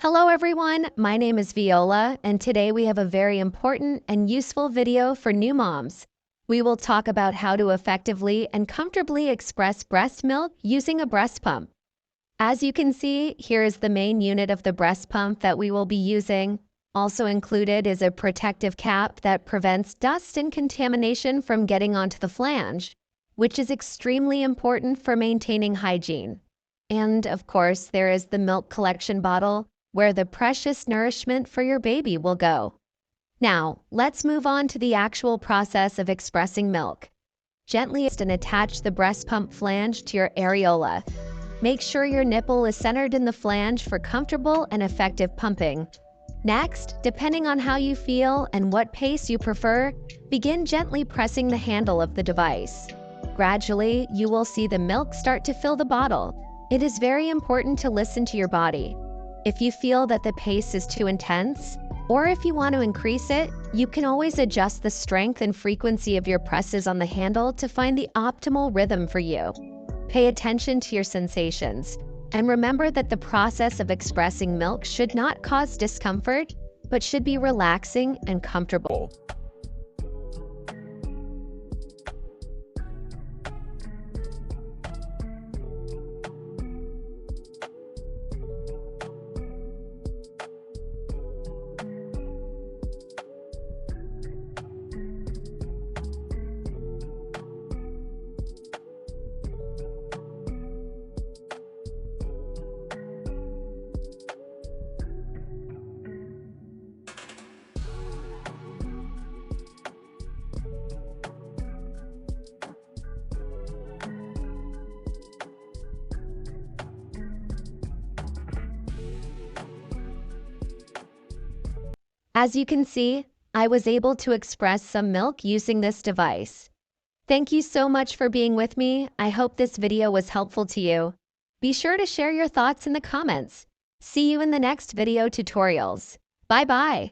Hello everyone, my name is Viola, and today we have a very important and useful video for new moms. We will talk about how to effectively and comfortably express breast milk using a breast pump. As you can see, here is the main unit of the breast pump that we will be using. Also included is a protective cap that prevents dust and contamination from getting onto the flange, which is extremely important for maintaining hygiene. And of course, there is the milk collection bottle, where the precious nourishment for your baby will go. Now, let's move on to the actual process of expressing milk. Gently and attach the breast pump flange to your areola. Make sure your nipple is centered in the flange for comfortable and effective pumping. Next, depending on how you feel and what pace you prefer, begin gently pressing the handle of the device. Gradually, you will see the milk start to fill the bottle. It is very important to listen to your body. If you feel that the pace is too intense, or if you want to increase it, you can always adjust the strength and frequency of your presses on the handle to find the optimal rhythm for you. Pay attention to your sensations, and remember that the process of expressing milk should not cause discomfort, but should be relaxing and comfortable. As you can see, I was able to express some milk using this device. Thank you so much for being with me. I hope this video was helpful to you. Be sure to share your thoughts in the comments. See you in the next video tutorials. Bye bye.